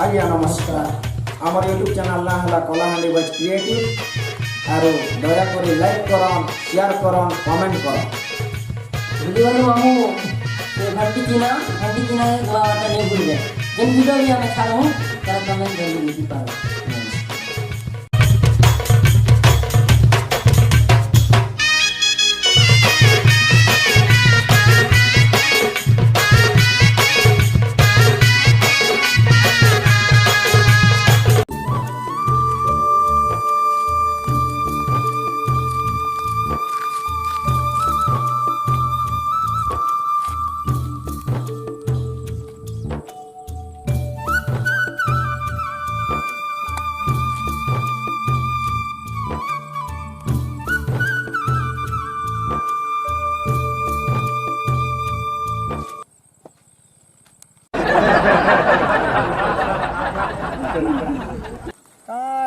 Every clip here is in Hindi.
आज्ञा नमस्कार आमर यूट्यूब चैनल ना हला कलाहांडी बॉयज क्रिएटिव आरो दया करी लाइक करन शेयर करन कमेंट करन वीडियो नु हमु से घंटी चिना गवाटा नहीं भूल गए जिन वीडियो भी हमें छाड़ू तारा कमेंट जल्दी लिखी पाओ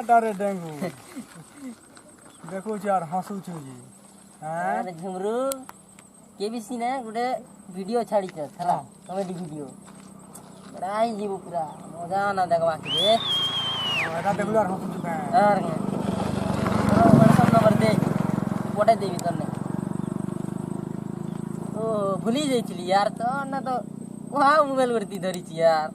डरे डेंगू देखो यार हंसू छु जी अरे झुमरू केबीसी ने गुडे वीडियो छाड़ी छ थला कॉमेडी वीडियो राई जीव पूरा मजा ना देखवा के रे एटा देखो यार हंसू छु यार व्हाट्सएप नंबर दे पठाई देबी तने ओ भूली जाइछली यार तो ना तो वहां मोबाइल वरती धरी छी यार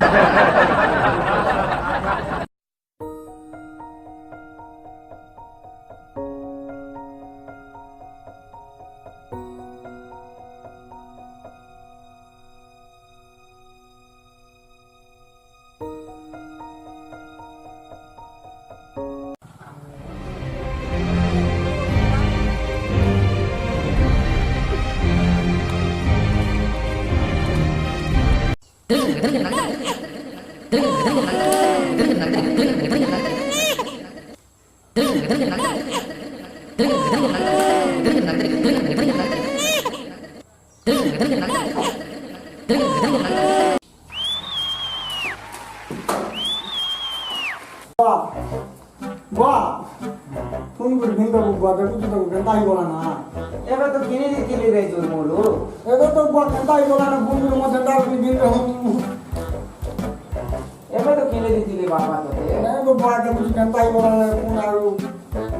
फोन कर भिंदा बुआ देखो तो गंदा ही बोला ना एबे तो किने दिली रे जोर मोलो एगो तो बुआ गंदा ही बोला ना फोन कर मत गंदा भी भिंदा एबे तो किने दिली बाबा तो नहीं वो बुआ के कुछ गंदा ही बोला ना फोन आरो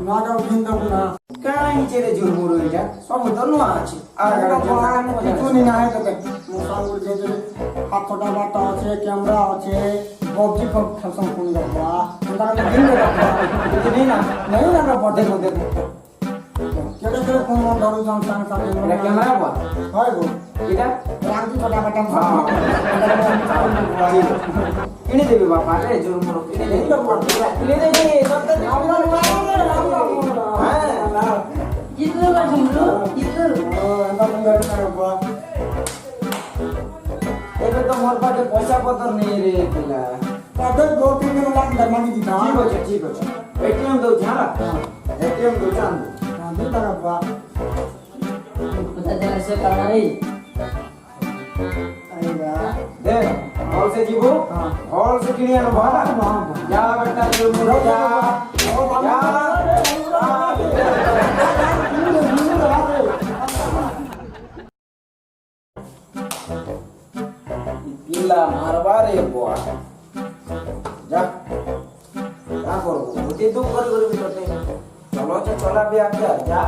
नागा भिंदा ना काई चेरे जोर मोलो इटा सब दनो आछि आगा बुआ কিছু নি না है तो मोबाइल के जे हाथ छोटा बाटा আছে कैमरा আছে पबजी को खसम फोन करवा अंदर में भिंदा कुछ नहीं ना पड़े को देखो केड़े फोन में धरो जान संग संग मेरा कैमरा बा हाय गो इटा रांची छोटा बाटा किने देबे बाबा रे जोर मोलो किने दे सब तो हां जितलो का झुमरू जितलो अंदर में बुआ एबे तो मोर पाटे पैसा पतर नहीं रे पिला अबे 2-3 दिन लाग दरमा की दी ठीक है एटीएम दो झाला एटीएम दो चांद दे तारा बुआ पता चला से करना नहीं आईगा दे हॉल से जीवो हॉल से किनिया न भाला जा बेटा जो मुरो जा पिला मारवा रे बुआ जा क्या करो होते दो कर भी करते चलो चला भी आ गया जा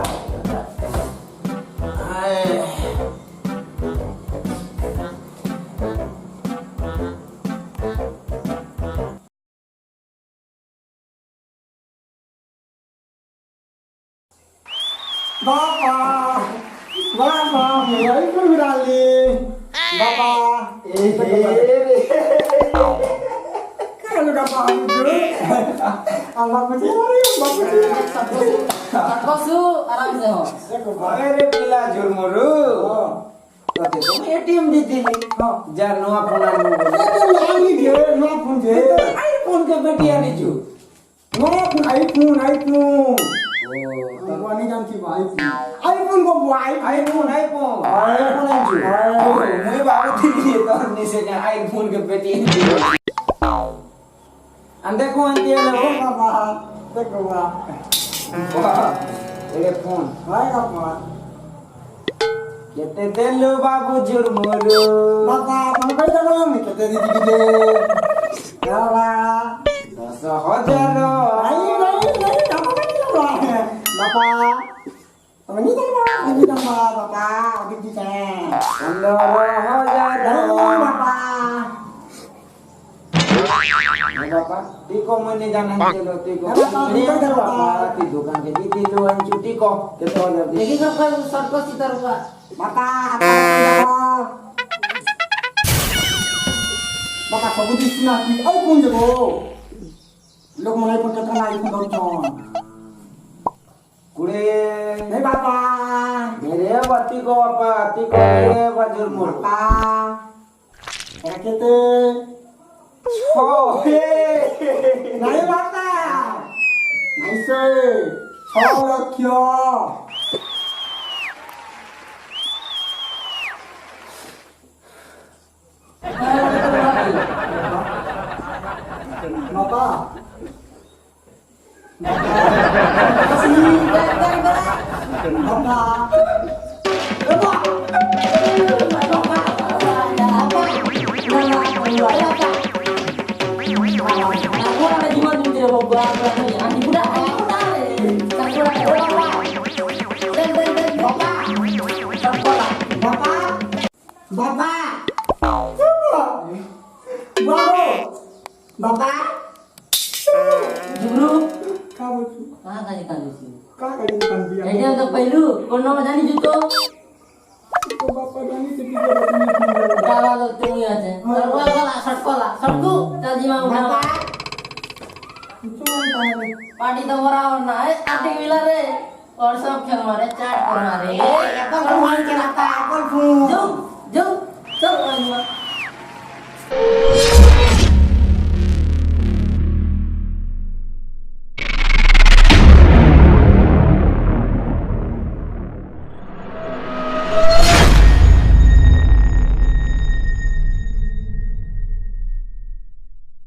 बाबा मेरी को डाली बाबा kalau dapat itu Allah mencari Basu आराम से हो अरे पिला जोर मोरू कते तो एटीएम दी दिली जा नवा phone lagi dia nua pun je iPhone के बेटिया ने जो nua pun iPhone Gua ni ganti iPhone को आईफोन जो मैं बाबू दिली तो ने से आईफोन के बेटिया अंदर को अंतिया लो बाबा देखो बा ये फोन भाई बाबा केते देलो बाबू जुर्मोलो बाबा मन कर दो केते दी दी दे याला बापा टिको मैंने जाना चलो टिको ती दुकान के दी लो अंचू टिको के तो देखी सब कर सबको सीता रुआ बापा बापा सब दिसना की औ कोन जगो लोक मने पण कतना आई फोन दउछन कुड़े हे बापा मेरे बाती को बापा टिको रे बाजुर मोर बापा राकेते हो हे नहीं बापा ऐसे छौ रखियो बापा बापा झुमरू का बोलछु कहाँ काली काली सी का करी दुकान दिया एडिया तो पहलू कोनो में जानी जुतो तो बापा जानी से की जरूरत गावा तो तुम ही आते सरवाला सटको चल जी मां उठा नहीं पार्टी तो बड़ा होना है आटे मिला रे और सब खेल मारे चाट कर मारे अपन फोन चलाता अपन फोन जो जो सब